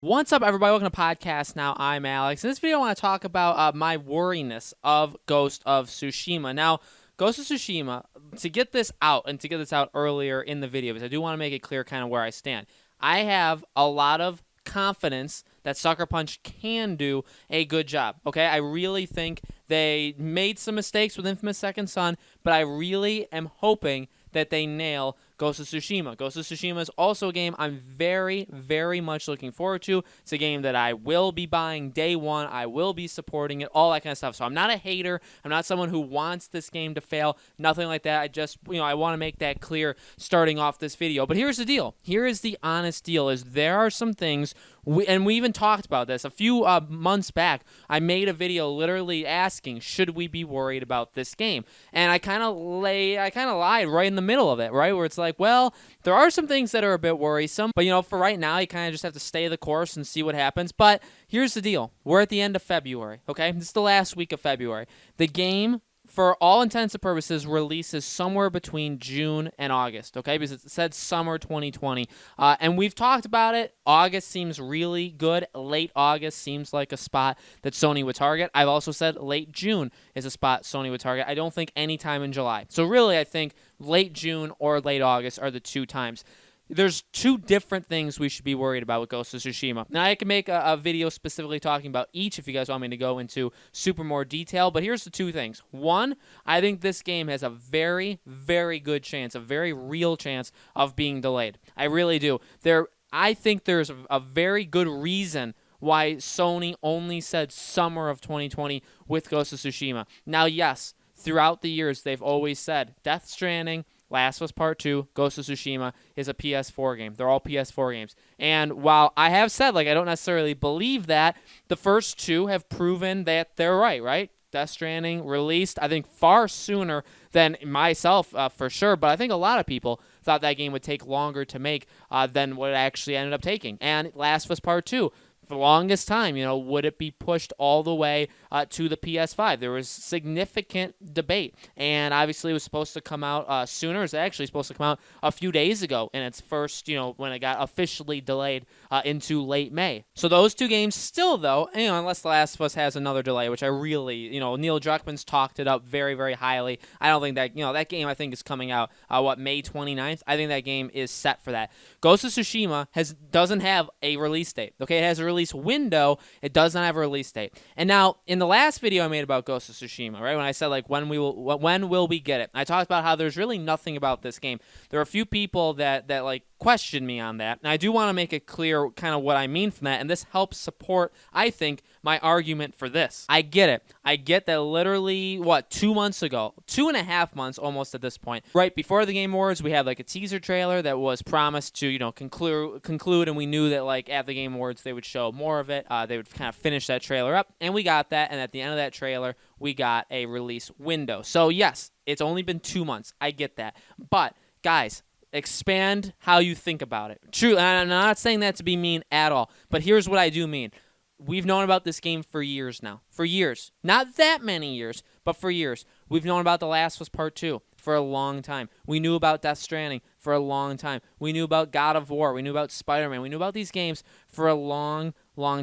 What's up, everybody? Welcome to Podcast Now. I'm Alex. In this video, I want to talk about my worriness of Ghost of Tsushima. Now, Ghost of Tsushima, to get this out and to get this out earlier in the video, because I do want to make it clear kind of where I stand. I have a lot of confidence that Sucker Punch can do a good job. Okay, I really think they made some mistakes with Infamous Second Son, but I really am hoping that they nail Ghost of Tsushima. Ghost of Tsushima is also a game I'm very, very much looking forward to. It's a game that I will be buying day one. I will be supporting it, all that kind of stuff. So I'm not a hater. I'm not someone who wants this game to fail. Nothing like that. I just, I want to make that clear starting off this video. But here's the deal. Here is the honest deal, is there are some things, and we even talked about this a few months back. I made a video literally asking, should we be worried about this game? And I kind of lied right in the middle of it, right? Where it's like, well, there are some things that are a bit worrisome, but for right now, you kind of just have to stay the course and see what happens. But here's the deal. We're at the end of February, okay? This is the last week of February. The game, for all intents and purposes, releases somewhere between June and August, okay? Because it said summer 2020. And we've talked about it. August seems really good. Late August seems like a spot that Sony would target. I've also said late June is a spot Sony would target. I don't think any time in July. So really, I think late June or late August are the two times. There's two different things we should be worried about with Ghost of Tsushima. Now, I can make a video specifically talking about each if you guys want me to go into super more detail, but here's the two things. One, I think this game has a very, very good chance, a very real chance of being delayed. I really do. I think there's a very good reason why Sony only said summer of 2020 with Ghost of Tsushima. Now, yes, throughout the years, they've always said Death Stranding, Last of Us Part 2, Ghost of Tsushima is a PS4 game. They're all PS4 games. And while I have said, I don't necessarily believe that, the first two have proven that they're right? Death Stranding released, I think, far sooner than myself, for sure. But I think a lot of people thought that game would take longer to make than what it actually ended up taking. And Last of Us Part 2, for the longest time, would it be pushed all the way to the PS5? There was significant debate, and obviously it was supposed to come out sooner. It's actually supposed to come out a few days ago in its first, when it got officially delayed into late May. So those two games still, though, unless The Last of Us has another delay, which I really, Neil Druckmann's talked it up very, very highly. I don't think that, that game I think is coming out, May 29th? I think that game is set for that. Ghost of Tsushima doesn't have a release date, okay? It has a release window. It does not have a release date. And now, in the last video I made about Ghost of Tsushima, right, when I said, when will we get it? I talked about how there's really nothing about this game. There are a few people that question me on that, and I do want to make it clear kind of what I mean from that, and this helps support, I think, my argument for this. I get it. I get that literally, 2 months ago, 2.5 months almost at this point, right before the Game Awards, we had a teaser trailer that was promised to, conclude, and we knew that at the Game Awards they would show more of it. They would kind of finish that trailer up, and we got that, and at the end of that trailer, we got a release window. So yes, it's only been 2 months. I get that. But, guys, expand how you think about it. True, and I'm not saying that to be mean at all, but here's what I do mean. We've known about this game for years now. For years. Not that many years, but for years. We've known about The Last of Us Part 2 for a long time. We knew about Death Stranding for a long time. We knew about God of War. We knew about Spider-Man. We knew about these games for a long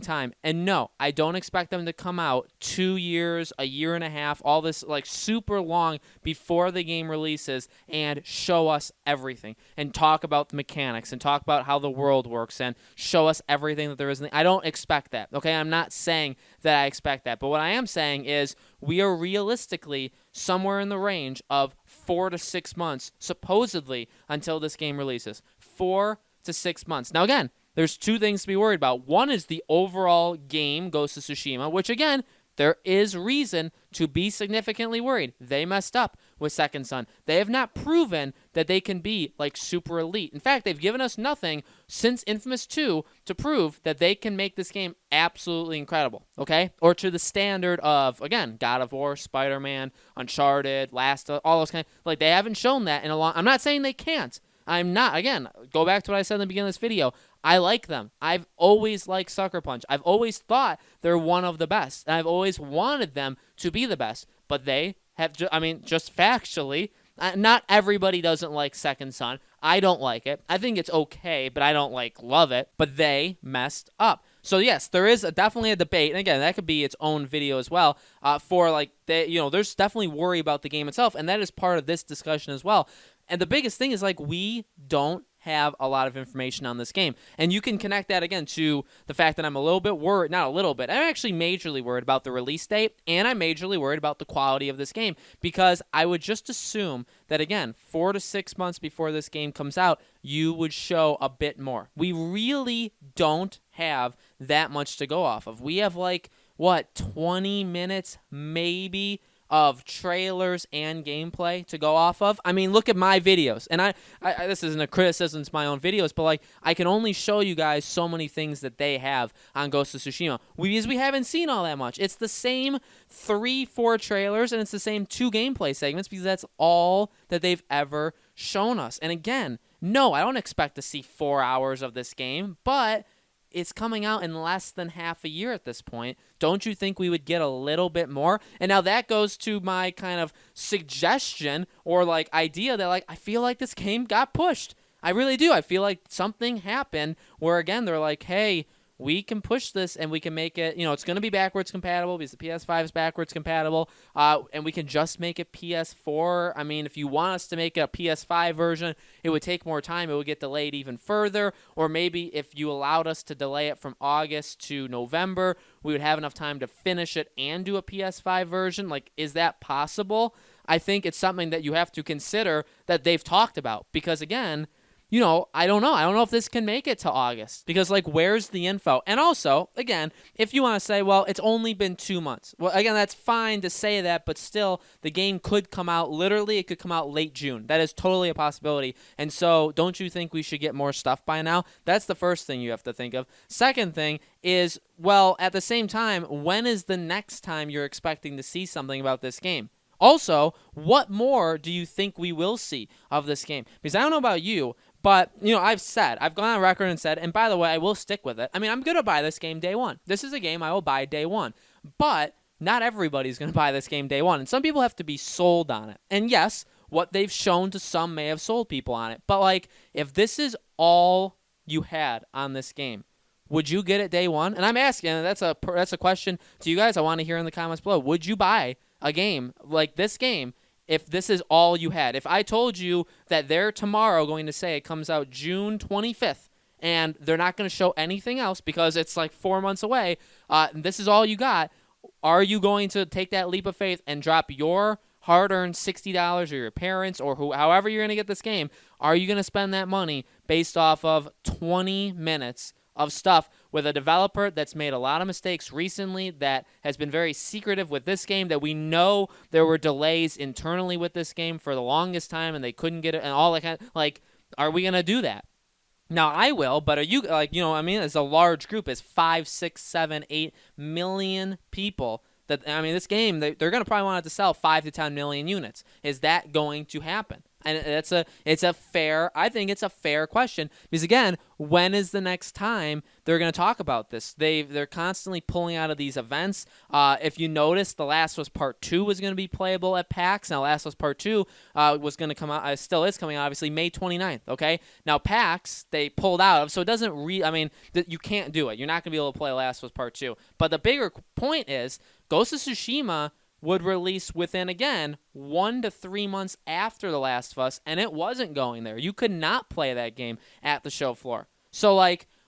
time. And no, I don't expect them to come out 2 years, a year and a half, all this super long before the game releases and show us everything and talk about the mechanics and talk about how the world works and show us everything that there is. I don't expect that, okay? I'm not saying that I expect that. But what I am saying is we are realistically somewhere in the range of 4 to 6 months, supposedly, until this game releases. 4 to 6 months. Now, again, there's two things to be worried about. One is the overall game, Ghost of Tsushima, which, again, there is reason to be significantly worried. They messed up with Second Son. They have not proven that they can be super elite. In fact, they've given us nothing since Infamous 2 to prove that they can make this game absolutely incredible, okay? Or to the standard of, again, God of War, Spider-Man, Uncharted, all those kind of, they haven't shown that in a long. I'm not saying they can't. I'm not. Again, go back to what I said in the beginning of this video. I like them. I've always liked Sucker Punch. I've always thought they're one of the best. And I've always wanted them to be the best. But they have, just factually, not everybody doesn't like Second Son. I don't like it. I think it's okay, but I don't love it. But they messed up. So yes, there is definitely a debate, and again, that could be its own video as well. There's definitely worry about the game itself, and that is part of this discussion as well. And the biggest thing is we don't have a lot of information on this game. And you can connect that again to the fact that I'm a little bit worried, not a little bit, I'm actually majorly worried about the release date, and I'm majorly worried about the quality of this game, because I would just assume that, again, 4 to 6 months before this game comes out, you would show a bit more. We really don't have that much to go off of. We have 20 minutes maybe of trailers and gameplay to go off of. I mean, look at my videos. And I this isn't a criticism to my own videos, but I can only show you guys so many things that they have on Ghost of Tsushima. Because we haven't seen all that much. It's the same 3-4 trailers, and it's the same 2 gameplay segments, because that's all that they've ever shown us. And again, no, I don't expect to see 4 hours of this game, but it's coming out in less than half a year at this point. Don't you think we would get a little bit more? And now that goes to my kind of suggestion or idea that I feel like this game got pushed. I really do. I feel like something happened where, again, they're like, hey, we can push this and we can make it, it's going to be backwards compatible because the PS5 is backwards compatible, and we can just make it PS4. I mean, if you want us to make a PS5 version, it would take more time. It would get delayed even further, or maybe if you allowed us to delay it from August to November, we would have enough time to finish it and do a PS5 version. Is that possible? I think it's something that you have to consider that they've talked about, because, again, I don't know. I don't know if this can make it to August, because where's the info? And also, again, if you want to say, well, it's only been 2 months. Well, again, that's fine to say that, but still, the game could come out, literally, it could come out late June. That is totally a possibility. And so, don't you think we should get more stuff by now? That's the first thing you have to think of. Second thing is, well, at the same time, when is the next time you're expecting to see something about this game? Also, what more do you think we will see of this game? Because I don't know about you, but, I've gone on record and said, and by the way, I will stick with it. I mean, I'm going to buy this game day one. This is a game I will buy day one. But not everybody's going to buy this game day one. And some people have to be sold on it. And yes, what they've shown to some may have sold people on it. But, if this is all you had on this game, would you get it day one? And I'm asking, and that's a question to you guys I want to hear in the comments below. Would you buy a game like this game if this is all you had? If I told you that they're tomorrow going to say it comes out June 25th and they're not going to show anything else because it's 4 months away, and this is all you got, are you going to take that leap of faith and drop your hard-earned $60 or your parents or however you're going to get this game? Are you going to spend that money based off of 20 minutes of stuff with a developer that's made a lot of mistakes recently, that has been very secretive with this game, that we know there were delays internally with this game for the longest time and they couldn't get it and all that kind of, are we going to do that? Now, I will, but are you, it's a large group. It's 5, 6, 7, 8 million people. This game, they're going to probably want it to sell 5 to 10 million units. Is that going to happen? And I think it's a fair question, because, again, when is the next time they're going to talk about this? They're constantly pulling out of these events. If you notice, The Last of Us Part 2 was going to be playable at PAX. Now, Last of Us Part 2 was going to come out, still is coming out, obviously, May 29th, okay? Now, PAX, they pulled out of, so it doesn't you can't do it. You're not going to be able to play Last of Us Part 2. But the bigger point is, Ghost of Tsushima would release within, again, 1 to 3 months after The Last of Us, and it wasn't going there. You could not play that game at the show floor. So,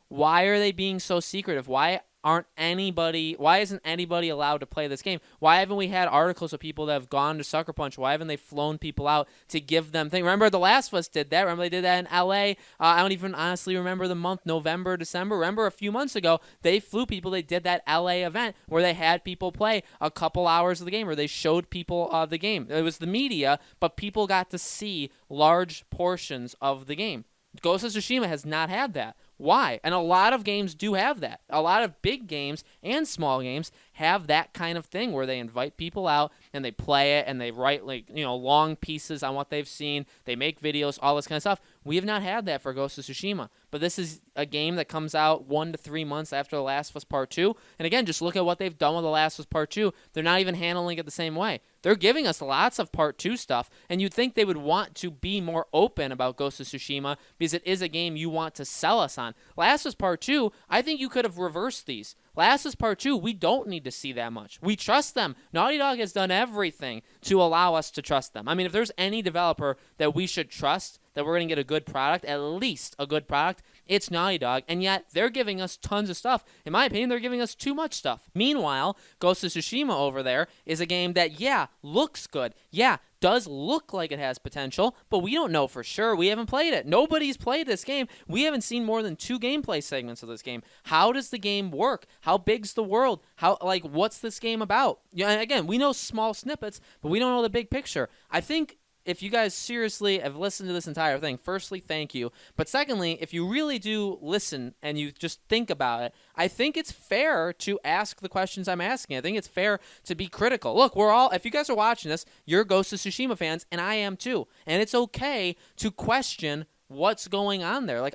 why are they being so secretive? Why isn't anybody allowed to play this game? Why haven't we had articles of people that have gone to Sucker Punch? Why haven't they flown people out to give them things? Remember, The Last of Us did that. Remember, they did that in L.A. I don't even honestly remember the month, November, December. Remember, a few months ago, they flew people. They did that L.A. event where they had people play a couple hours of the game, where they showed people the game. It was the media, but people got to see large portions of the game. Ghost of Tsushima has not had that. Why? And a lot of games do have that. A lot of big games and small games have that kind of thing where they invite people out and they play it and they write long pieces on what they've seen. They make videos, all this kind of stuff. We have not had that for Ghost of Tsushima. But this is a game that comes out 1 to 3 months after The Last of Us Part 2. And again, just look at what they've done with The Last of Us Part 2. They're not even handling it the same way. They're giving us lots of Part 2 stuff, and you'd think they would want to be more open about Ghost of Tsushima because it is a game you want to sell us on. Last of Us Part 2, I think you could have reversed these. Last of Us Part 2, we don't need to see that much. We trust them. Naughty Dog has done everything to allow us to trust them. I mean, if there's any developer that we should trust, that we're going to get a good product, at least a good product, it's Naughty Dog, and yet they're giving us tons of stuff. In my opinion, they're giving us too much stuff. Meanwhile, Ghost of Tsushima over there is a game that, yeah, looks good. Yeah, does look like it has potential, but we don't know for sure. We haven't played it. Nobody's played this game. We haven't seen more than 2 gameplay segments of this game. How does the game work? How big's the world? What's this game about? Yeah, and again, we know small snippets, but we don't know the big picture. I think if you guys seriously have listened to this entire thing, firstly, thank you. But secondly, if you really do listen and you just think about it, I think it's fair to ask the questions I'm asking. I think it's fair to be critical. Look, if you guys are watching this, you're Ghost of Tsushima fans, and I am too. And it's okay to question what's going on there.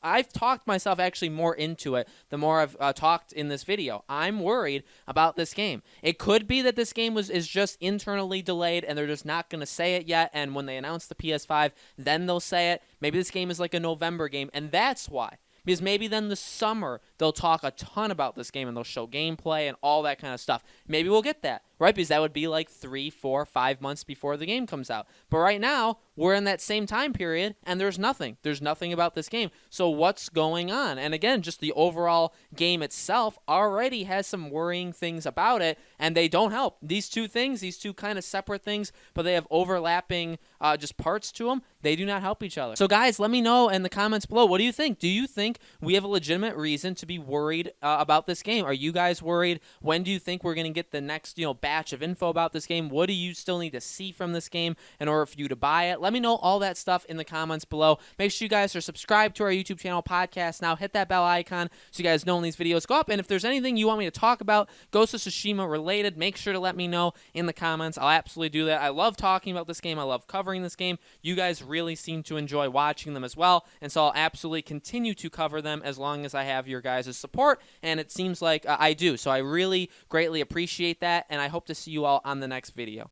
I've talked myself actually more into it the more I've talked in this video. I'm worried about this game. It could be that this game is just internally delayed and they're just not going to say it yet, and when they announce the PS5, then they'll say it. Maybe this game is like a November game, and that's why. Because maybe then the summer they'll talk a ton about this game and they'll show gameplay and all that kind of stuff. Maybe we'll get that, right? Because that would be like 3, 4, 5 months before the game comes out. But right now, we're in that same time period and there's nothing. There's nothing about this game. So what's going on? And again, just the overall game itself already has some worrying things about it, and they don't help. These two things, these two kind of separate things, but they have overlapping just parts to them. They do not help each other. So guys, let me know in the comments below. What do you think? Do you think we have a legitimate reason to be worried about this game? Are you guys worried? When do you think we're going to get the next batch of info about this game? What do you still need to see from this game in order for you to buy it? Let me know all that stuff in the comments below. Make sure you guys are subscribed to our YouTube channel, Podcast Now. Hit that bell icon so you guys know when these videos go up. And if there's anything you want me to talk about Ghost of Tsushima related, make sure to let me know in the comments. I'll absolutely do that. I love talking about this game. I love covering this game. You guys really seem to enjoy watching them as well, and so I'll absolutely continue to cover them as long as I have your guys' support, and it seems like I do. So I really greatly appreciate that, and I hope to see you all on the next video.